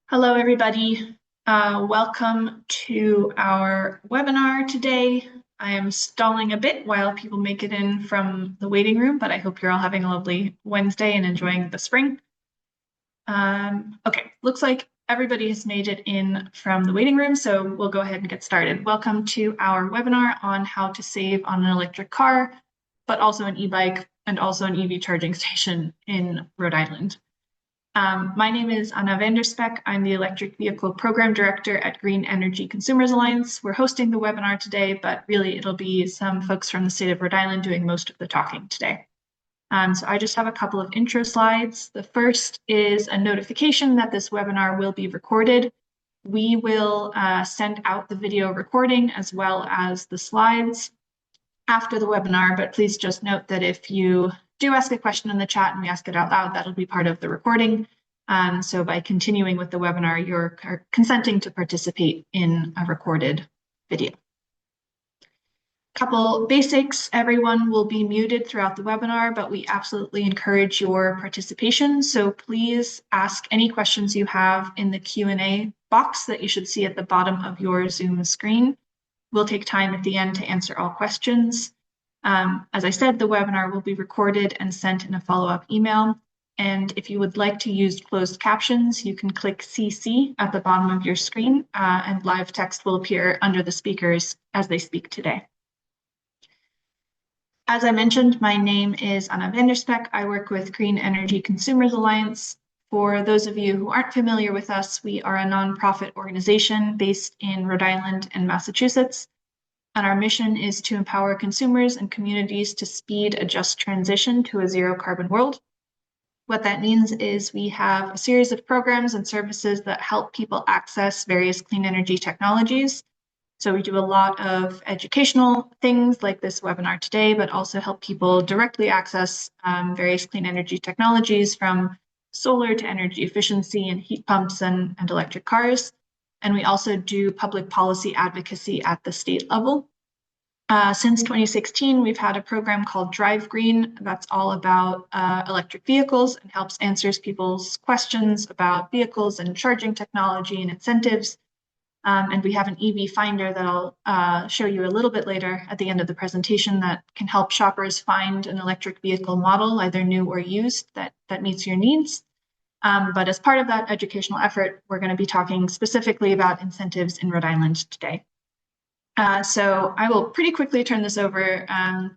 Hello, everybody. Welcome to our webinar today. I am stalling a bit while people make it in from the waiting room, but I hope you're all having a lovely Wednesday and enjoying the spring. Okay, looks like everybody has made it in from the waiting room, so we'll go ahead and get started. Welcome to our webinar on how to save on an electric car, but also an e-bike and also an EV charging station in Rhode Island. My name is Anna Vanderspeck. I'm the Electric Vehicle Program Director at Green Energy Consumers Alliance. We're hosting the webinar today, but really it'll be some folks from the state of Rhode Island doing most of the talking today. So I just have a couple of intro slides. The first is a notification that this webinar will be recorded. We will send out the video recording as well as the slides after the webinar, but please just note that if you do ask a question in the chat and we ask it out loud, that'll be part of the recording. So by continuing with the webinar, you're consenting to participate in a recorded video. Couple basics, everyone will be muted throughout the webinar, but we absolutely encourage your participation. So please ask any questions you have in the Q&A box that you should see at the bottom of your Zoom screen. We'll take time at the end to answer all questions. As I said, the webinar will be recorded and sent in a follow-up email. And if you would like to use closed captions, you can click CC at the bottom of your screen and live text will appear under the speakers as they speak today. As I mentioned, my name is Anna Vanderspeck. I work with Green Energy Consumers Alliance. For those of you who aren't familiar with us, we are a nonprofit organization based in Rhode Island and Massachusetts. And our mission is to empower consumers and communities to speed a just transition to a zero carbon world. What that means is we have a series of programs and services that help people access various clean energy technologies. So we do a lot of educational things like this webinar today, but also help people directly access various clean energy technologies from solar to energy efficiency and heat pumps and electric cars. And we also do public policy advocacy at the state level. Since 2016, we've had a program called Drive Green that's all about electric vehicles and helps answers people's questions about vehicles and charging technology and incentives. And we have an EV finder that I'll show you a little bit later at the end of the presentation that can help shoppers find an electric vehicle model, either new or used, that meets your needs. But as part of that educational effort, we're going to be talking specifically about incentives in Rhode Island today. So I will pretty quickly turn this over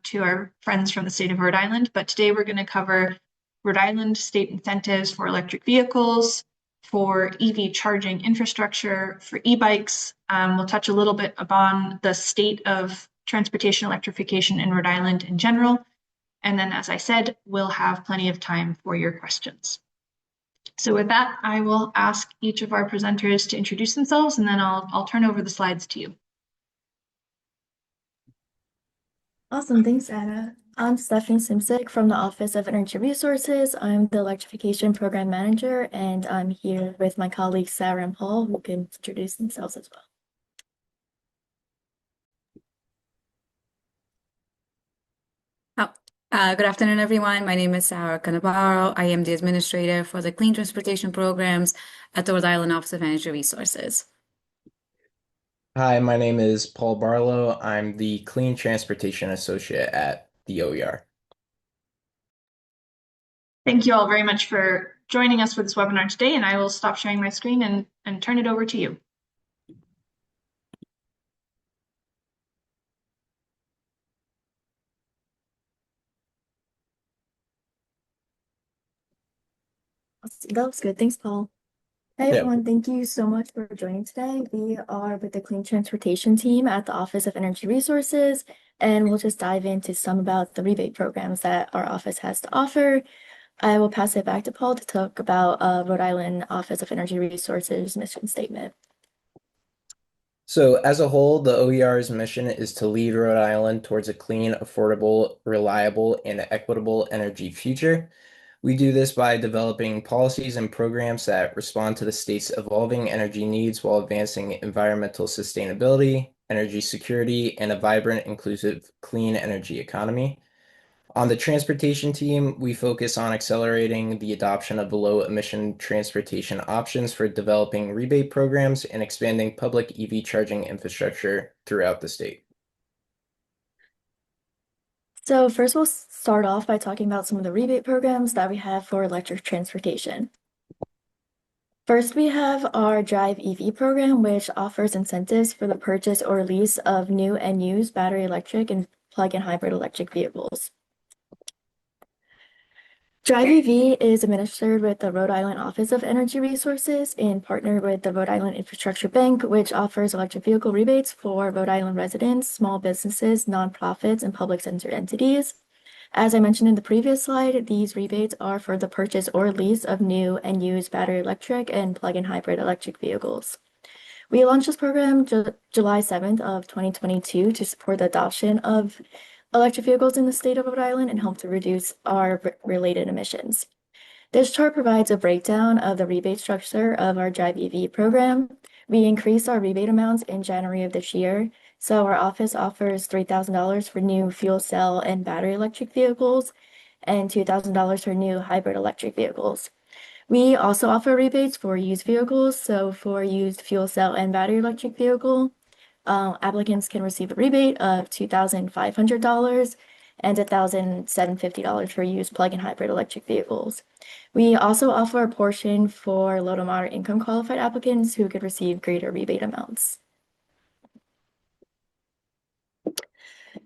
to our friends from the state of Rhode Island, but today we're going to cover Rhode Island state incentives for electric vehicles, for EV charging infrastructure, for e-bikes. We'll touch a little bit upon the state of transportation electrification in Rhode Island in general. And then, as I said, we'll have plenty of time for your questions. So with that, I will ask each of our presenters to introduce themselves, and then I'll turn over the slides to you. Awesome, thanks, Anna. I'm Stephanie Simsek from the Office of Energy Resources. I'm the Electrification Program Manager, and I'm here with my colleagues Sarah and Paul, who can introduce themselves as well. Good afternoon, everyone. My name is Sarah Canavaro. I am the administrator for the Clean Transportation Programs at the Rhode Island Office of Energy Resources. Hi, my name is Paul Barlow. I'm the Clean Transportation Associate at the OER. Thank you all very much for joining us for this webinar today, and I will stop sharing my screen and turn it over to you. That was good. Thanks, Paul. Hey, everyone. Thank you so much for joining today. We are with the Clean Transportation team at the Office of Energy Resources, and we'll just dive into some about the rebate programs that our office has to offer. I will pass it back to Paul to talk about Rhode Island Office of Energy Resources mission statement. So as a whole, the OER's mission is to lead Rhode Island towards a clean, affordable, reliable, and equitable energy future. We do this by developing policies and programs that respond to the state's evolving energy needs while advancing environmental sustainability, energy security, and a vibrant, inclusive, clean energy economy. On the transportation team, we focus on accelerating the adoption of low emission transportation options for developing rebate programs and expanding public EV charging infrastructure throughout the state. So first we'll start off by talking about some of the rebate programs that we have for electric transportation. First, we have our Drive EV program, which offers incentives for the purchase or lease of new and used battery electric and plug-in hybrid electric vehicles. Drive EV is administered with the Rhode Island Office of Energy Resources and partnered with the Rhode Island Infrastructure Bank, which offers electric vehicle rebates for Rhode Island residents, small businesses, nonprofits, and public sector entities. As I mentioned in the previous slide, these rebates are for the purchase or lease of new and used battery electric and plug-in hybrid electric vehicles. We launched this program July 7th of 2022 to support the adoption of electric vehicles in the state of Rhode Island and help to reduce our related emissions. This chart provides a breakdown of the rebate structure of our Drive EV program. We increased our rebate amounts in January of this year. So our office offers $3,000 for new fuel cell and battery electric vehicles and $2,000 for new hybrid electric vehicles. We also offer rebates for used vehicles. So for used fuel cell and battery electric vehicle, applicants can receive a rebate of $2,500 and $1,750 for used plug-in hybrid electric vehicles. We also offer a portion for low to moderate income qualified applicants who could receive greater rebate amounts.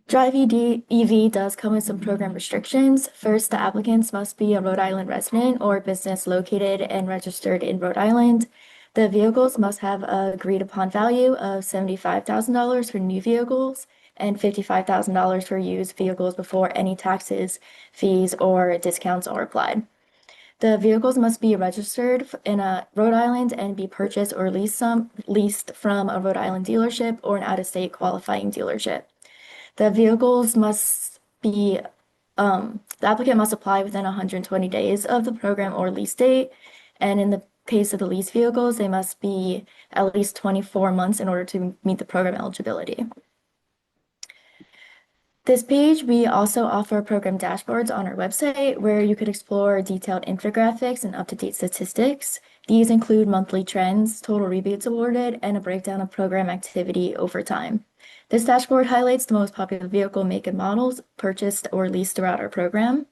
Drive EV does come with some program restrictions. First, the applicants must be a Rhode Island resident or business located and registered in Rhode Island. The vehicles must have a agreed upon value of $75,000 for new vehicles and $55,000 for used vehicles before any taxes, fees, or discounts are applied. The vehicles must be registered in a Rhode Island and be purchased or leased from a Rhode Island dealership or an out-of-state qualifying dealership. The vehicles must be, the applicant must apply within 120 days of the program or lease date. And in the case of the lease vehicles, they must be at least 24 months in order to meet the program eligibility. This page, we also offer program dashboards on our website where you could explore detailed infographics and up-to-date statistics. These include monthly trends, total rebates awarded, and a breakdown of program activity over time. This dashboard highlights the most popular vehicle make and models purchased or leased throughout our program.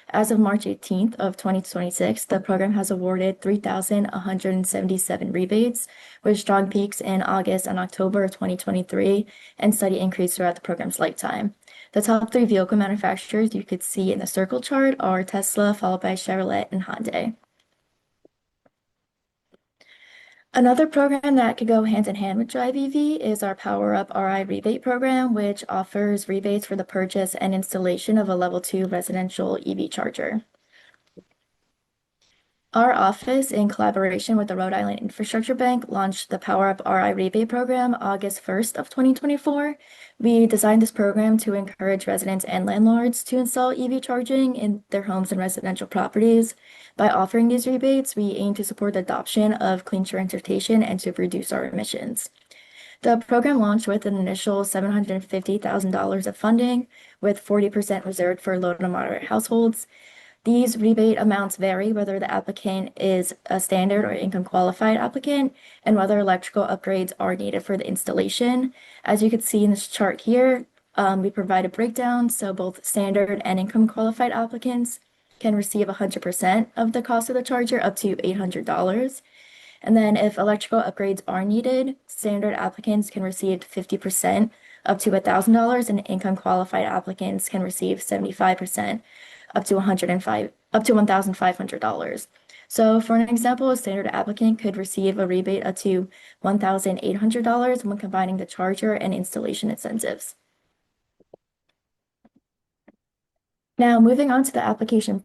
As of March 18th of 2026, the program has awarded 3,177 rebates, with strong peaks in August and October of 2023 and steady increase throughout the program's lifetime. The top 3 vehicle manufacturers you could see in the circle chart are Tesla, followed by Chevrolet and Hyundai. Another program that could go hand in hand with Drive EV is our Power Up RI rebate program, which offers rebates for the purchase and installation of a level 2 residential EV charger. Our office, in collaboration with the Rhode Island Infrastructure Bank, launched the Power Up RI rebate program August 1st of 2024. We designed this program to encourage residents and landlords to install EV charging in their homes and residential properties. By offering these rebates, we aim to support the adoption of clean transportation and to reduce our emissions. The program launched with an initial $750,000 of funding, with 40% reserved for low to moderate households. These rebate amounts vary whether the applicant is a standard or income qualified applicant and whether electrical upgrades are needed for the installation. As you can see in this chart here, we provide a breakdown, so both standard and income qualified applicants can receive 100% of the cost of the charger, up to $800. And then if electrical upgrades are needed, standard applicants can receive 50%, up to $1,000, and income qualified applicants can receive 75%, up to $1,500. So for an example, a standard applicant could receive a rebate up to $1,800 when combining the charger and installation incentives. Now, moving on to the application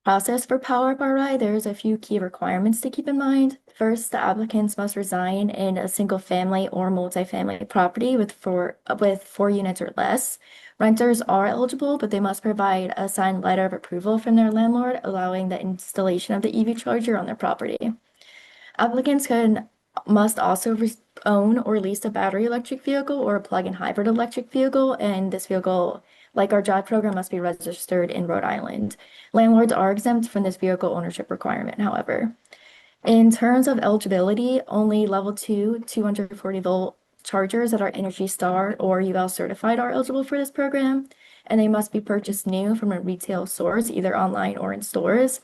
process for Power Up RI, there's a few key requirements to keep in mind. First, the applicants must reside in a single family or multifamily property with four units or less. Renters are eligible, but they must provide a signed letter of approval from their landlord allowing the installation of the EV charger on their property. Applicants must also own or lease a battery electric vehicle or a plug-in hybrid electric vehicle, and this vehicle Like our drive program must be registered in Rhode Island. Landlords are exempt from this vehicle ownership requirement, however. In terms of eligibility, only level 2 240-volt chargers that are Energy Star or UL certified are eligible for this program, and they must be purchased new from a retail source, either online or in stores.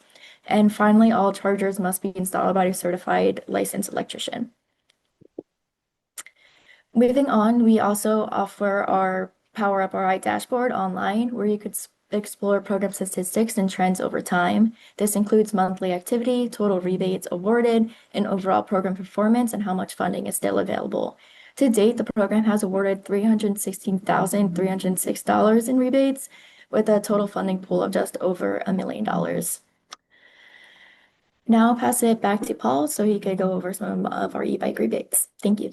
And finally, all chargers must be installed by a certified licensed electrician. Moving on, we also offer our Power Up RI dashboard online where you could explore program statistics and trends over time. This includes monthly activity, total rebates awarded, and overall program performance and how much funding is still available. To date, the program has awarded $316,306 in rebates with a total funding pool of just over $1 million. Now I'll pass it back to Paul so he could go over some of our e-bike rebates. Thank you.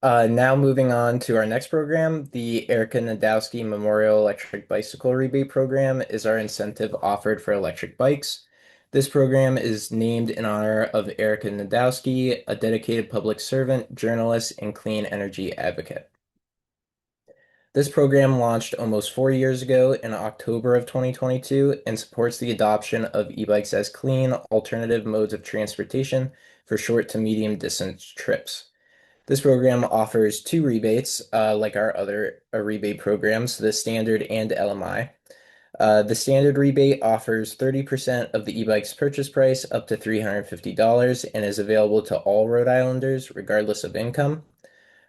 Now moving on to our next program, the Erica Nadowski Memorial Electric Bicycle Rebate Program is our incentive offered for electric bikes. This program is named in honor of Erica Nadowski, a dedicated public servant, journalist, and clean energy advocate. This program launched almost 4 years ago in October of 2022 and supports the adoption of e-bikes as clean alternative modes of transportation for short to medium distance trips. This program offers two rebates, like our other rebate programs, the standard and LMI. The standard rebate offers 30% of the e-bike's purchase price up to $350 and is available to all Rhode Islanders, regardless of income.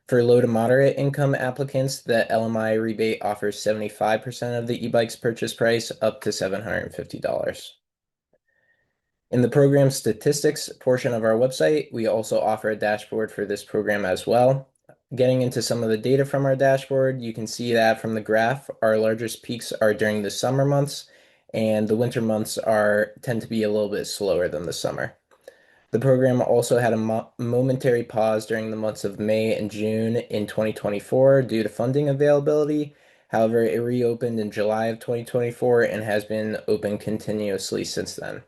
For low to moderate income applicants, the LMI rebate offers 75% of the e-bike's purchase price up to $750. In the program statistics portion of our website, we also offer a dashboard for this program as well. Getting into some of the data from our dashboard, you can see that from the graph, our largest peaks are during the summer months, and the winter months tend to be a little bit slower than the summer. The program also had a momentary pause during the months of May and June in 2024 due to funding availability. However, it reopened in July of 2024 and has been open continuously since then.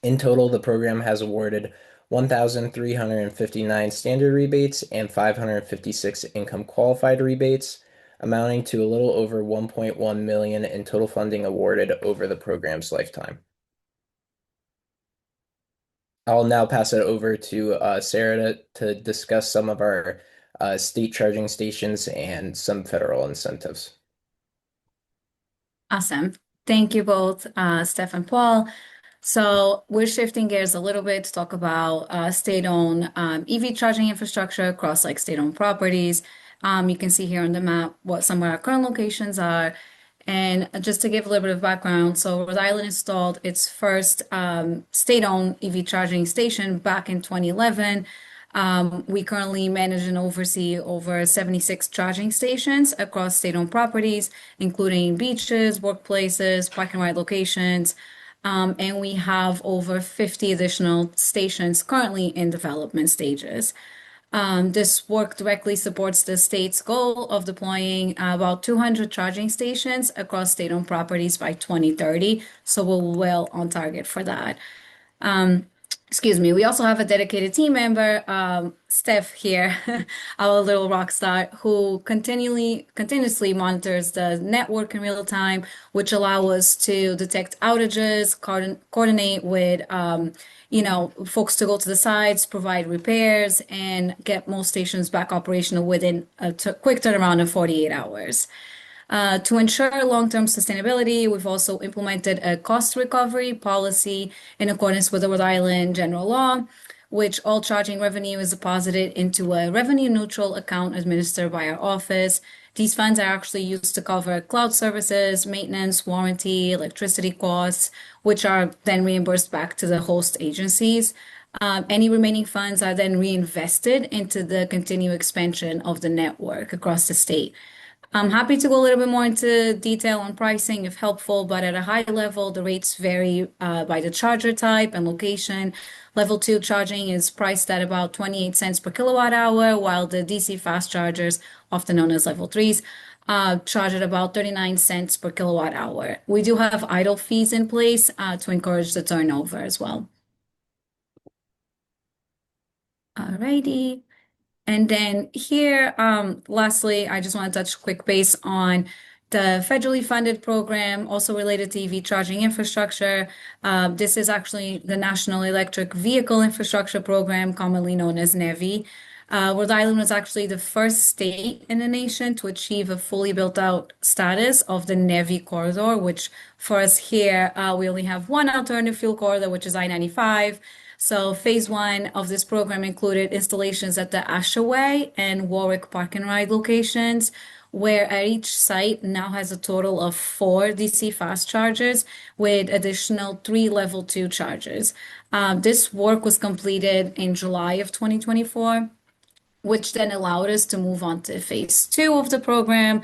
In total, the program has awarded 1,359 standard rebates and 556 income qualified rebates, amounting to a little over 1.1 million in total funding awarded over the program's lifetime. I'll now pass it over to Sarah to discuss some of our state charging stations and some federal incentives. Awesome. Thank you both, Steph and Paul. So we're shifting gears a little bit to talk about state-owned EV charging infrastructure across like state-owned properties. You can see here on the map what some of our current locations are. And just to give a little bit of background, so Rhode Island installed its first state-owned EV charging station back in 2011. We currently manage and oversee over 76 charging stations across state-owned properties, including beaches, workplaces, parking ride locations. And we have over 50 additional stations currently in development stages. This work directly supports the state's goal of deploying about 200 charging stations across state-owned properties by 2030. So we're well on target for that. Excuse me. We also have a dedicated team member, Steph here, our little rock star, who continuously monitors the network in real time, which allow us to detect outages, coordinate with, folks to go to the sites, provide repairs, and get most stations back operational within a quick turnaround of 48 hours. To ensure long-term sustainability, we've also implemented a cost recovery policy in accordance with the Rhode Island general law, which all charging revenue is deposited into a revenue-neutral account administered by our office. These funds are actually used to cover cloud services, maintenance, warranty, electricity costs, which are then reimbursed back to the host agencies. Any remaining funds are then reinvested into the continued expansion of the network across the state. I'm happy to go a little bit more into detail on pricing if helpful, but at a high level, the rates vary by the charger type and location. Level 2 charging is priced at about 28 cents per kilowatt hour, while the DC fast chargers, often known as level 3s, charge at about 39 cents per kilowatt hour. We do have idle fees in place to encourage the turnover as well. Alrighty. And then here, lastly, I just want to touch quick base on the federally funded program, also related to EV charging infrastructure. This is actually the National Electric Vehicle Infrastructure Program, commonly known as NEVI. Rhode Island was actually the first state in the nation to achieve a fully built out status of the NEVI corridor, which for us here, we only have one alternative fuel corridor, which is I-95. So phase one of this program included installations at the Ashaway and Warwick Park and Ride locations, where at each site now has a total of 4 DC fast chargers with additional 3 level 2 chargers. This work was completed in July of 2024, which then allowed us to move on to phase two of the program.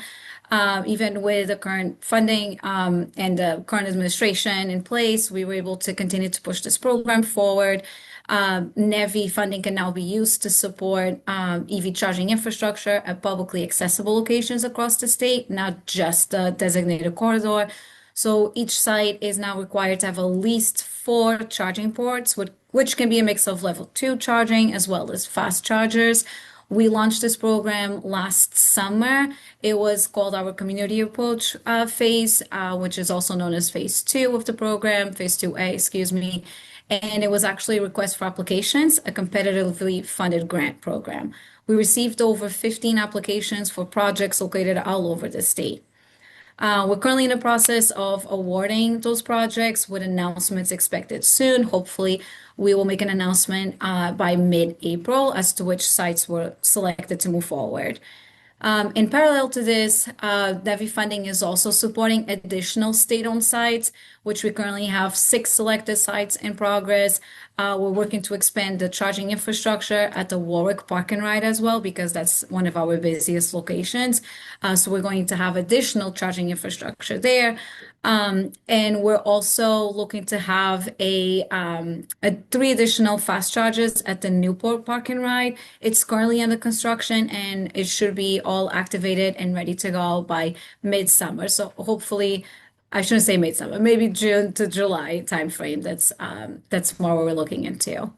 Even with the current funding and the current administration in place, we were able to continue to push this program forward. NEVI funding can now be used to support EV charging infrastructure at publicly accessible locations across the state, not just the designated corridor. So each site is now required to have at least 4 charging ports, which can be a mix of level 2 charging as well as fast chargers. We launched this program last summer. It was called our community approach phase, which is also known as phase 2 of the program, phase 2A, excuse me. And it was actually a request for applications, a competitively funded grant program. We received over 15 applications for projects located all over the state. We're currently in the process of awarding those projects with announcements expected soon. Hopefully, we will make an announcement by mid-April as to which sites were selected to move forward. In parallel to this, NEVI funding is also supporting additional state-owned sites, which we currently have 6 selected sites in progress. We're working to expand the charging infrastructure at the Warwick Park and Ride as well, because that's one of our busiest locations. So we're going to have additional charging infrastructure there. And we're also looking to have a 3 additional fast chargers at the Newport Park and Ride. It's currently under construction and it should be all activated and ready to go by midsummer. So hopefully, I shouldn't say midsummer, maybe June to July timeframe. That's more what we're looking into.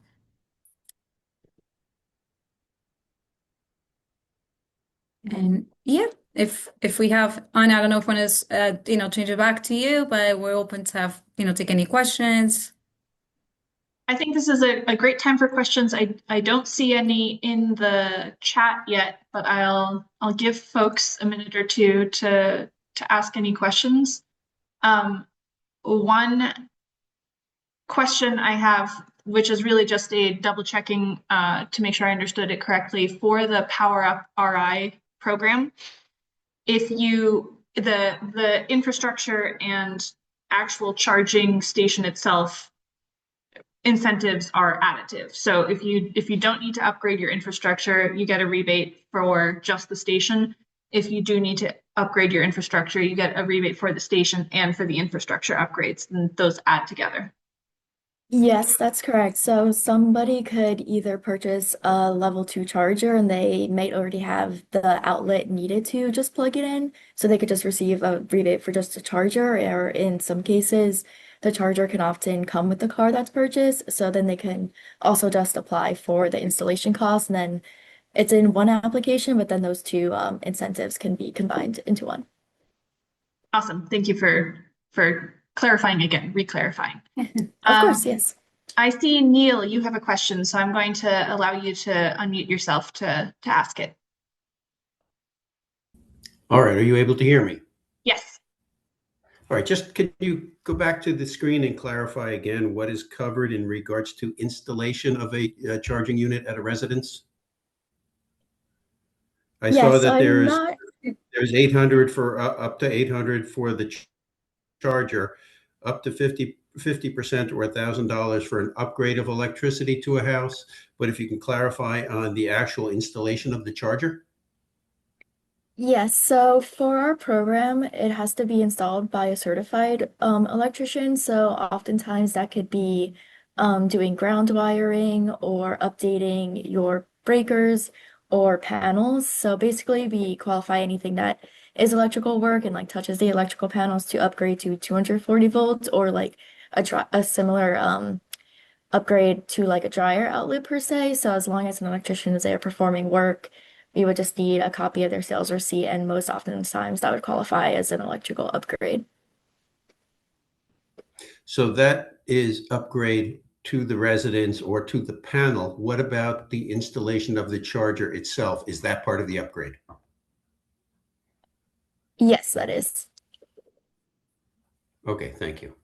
And yeah, if we have, Anna, I don't know if one is change it back to you, but we're open to have take any questions. I think this is a great time for questions. I don't see any in the chat yet, but I'll give folks a minute or two to ask any questions. One question I have, which is really just a double checking to make sure I understood it correctly, for the Power Up RI program, if the infrastructure and actual charging station itself incentives are additive. So if you don't need to upgrade your infrastructure, you get a rebate for just the station. If you do need to upgrade your infrastructure, you get a rebate for the station and for the infrastructure upgrades, and those add together. Yes, that's correct. So somebody could either purchase a level 2 charger and they might already have the outlet needed to just plug it in. So they could just receive a rebate for just a charger, or in some cases, the charger can often come with the car that's purchased. So then they can also just apply for the installation cost, and then it's in one application, but then those 2 incentives can be combined into one. Awesome. Thank you for clarifying again, re-clarifying. Of course, yes. I see, Neil, you have a question, so I'm going to allow you to unmute yourself to ask it. All right, are you able to hear me? Yes. All right, just can you go back to the screen and clarify again what is covered in regards to installation of a charging unit at a residence? I saw Yes, that I'm there's 800 for up to 800 for the charger, up to 50% or $1,000 for an upgrade of electricity to a house. But if you can clarify on the actual installation of the charger? Yes, so for our program, it has to be installed by a certified electrician. So oftentimes that could be doing ground wiring or updating your breakers or panels. So basically, we qualify anything that is electrical work and like touches the electrical panels to upgrade to 240 volts, or like a similar upgrade to like a dryer outlet per se. So as long as an electrician is there performing work, we would just need a copy of their sales receipt, and most often times that would qualify as an electrical upgrade. So that is upgrade to the residence or to the panel. What about the installation of the charger itself? Is that part of the upgrade? Yes, that is. Okay, thank you.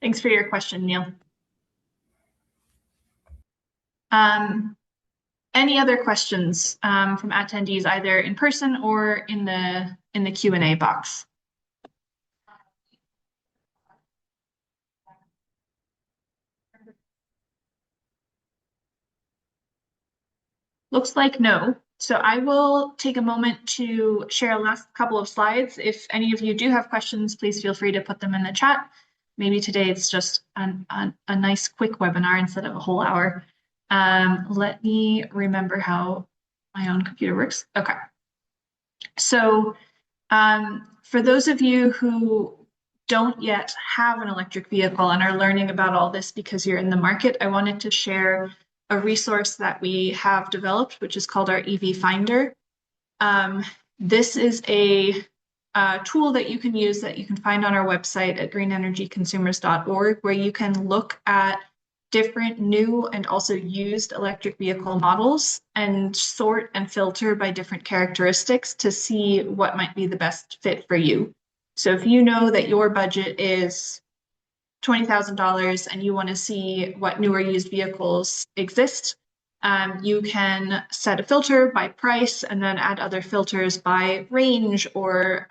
Thanks for your question, Neil. Any other questions from attendees, either in person or in the Q&A box? Looks like no. So I will take a moment to share a last couple of slides. If any of you do have questions, please feel free to put them in the chat. Maybe today it's just a nice quick webinar instead of a whole hour. Let me remember how my own computer works. Okay. So for those of you who don't yet have an electric vehicle and are learning about all this because you're in the market, I wanted to share a resource that we have developed, which is called our EV Finder. This is a tool that you can use that you can find on our website at greenenergyconsumers.org, where you can look at different new and also used electric vehicle models and sort and filter by different characteristics to see what might be the best fit for you. So if you know that your budget is $20,000 and you want to see what newer used vehicles exist, you can set a filter by price and then add other filters by range or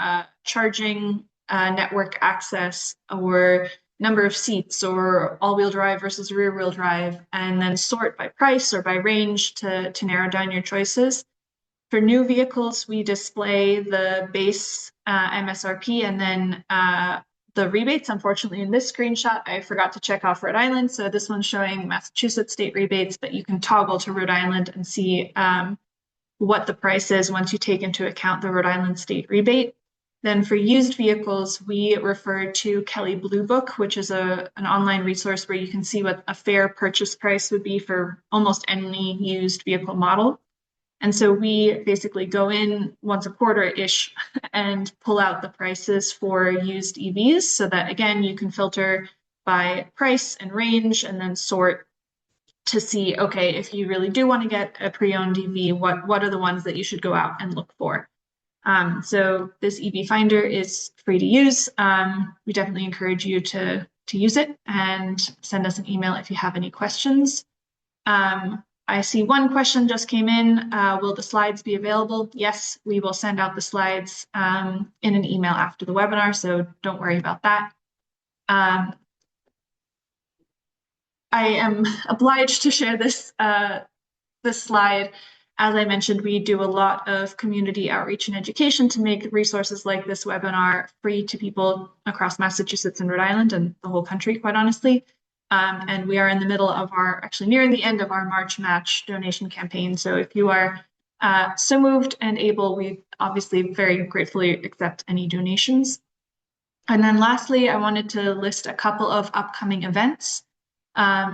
charging network access or number of seats or all-wheel drive versus rear-wheel drive, and then sort by price or by range to narrow down your choices. For new vehicles, we display the base MSRP and then the rebates. Unfortunately, in this screenshot, I forgot to check off Rhode Island. So this one's showing Massachusetts state rebates, but you can toggle to Rhode Island and see what the price is once you take into account the Rhode Island state rebate. Then for used vehicles, we refer to Kelley Blue Book, which is an online resource where you can see what a fair purchase price would be for almost any used vehicle model. And so we basically go in once a quarter-ish and pull out the prices for used EVs so that, again, you can filter by price and range and then sort to see, okay, if you really do want to get a pre-owned EV, what are the ones that you should go out and look for? So this EV Finder is free to use. We definitely encourage you to use it and send us an email if you have any questions. I see one question just came in. Will the slides be available? Yes, we will send out the slides in an email after the webinar, so don't worry about that. I am obliged to share this slide. As I mentioned, we do a lot of community outreach and education to make resources like this webinar free to people across Massachusetts and Rhode Island and the whole country, quite honestly. And we are in the middle of actually nearing the end of our March Match donation campaign. So if you are so moved and able, we obviously very gratefully accept any donations. And then lastly, I wanted to list a couple of upcoming events.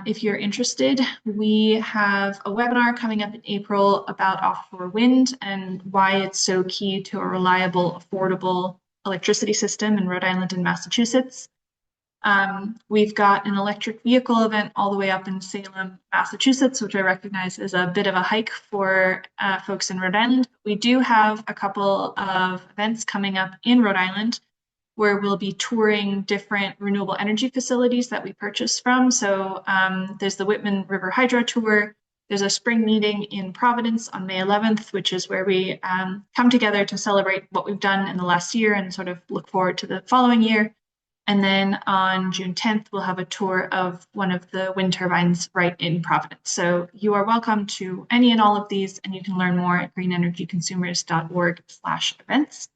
If you're interested, we have a webinar coming up in April about offshore wind and why it's so key to a reliable, affordable electricity system in Rhode Island and Massachusetts. We've got an electric vehicle event all the way up in Salem, Massachusetts, which I recognize is a bit of a hike for folks in Rhode Island. We do have a couple of events coming up in Rhode Island where we'll be touring different renewable energy facilities that we purchase from. So there's the Whitman River Hydro Tour. There's a spring meeting in Providence on May 11th, which is where we come together to celebrate what we've done in the last year and sort of look forward to the following year. And then on June 10th, we'll have a tour of one of the wind turbines right in Providence. So you are welcome to any and all of these, and you can learn more at greenenergyconsumers.org/events.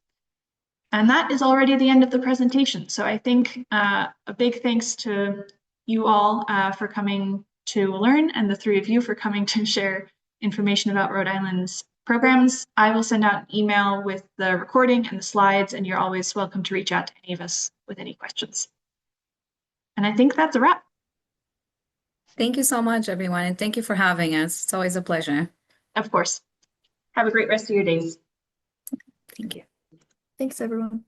And that is already the end of the presentation. So I think a big thanks to you all for coming to learn, and the three of you for coming to share information about Rhode Island's programs. I will send out an email with the recording and the slides, and you're always welcome to reach out to any of us with any questions. And I think that's a wrap. Thank you so much, everyone, and thank you for having us. It's always a pleasure. Of course. Have a great rest of your days. Thank you. Thanks, everyone.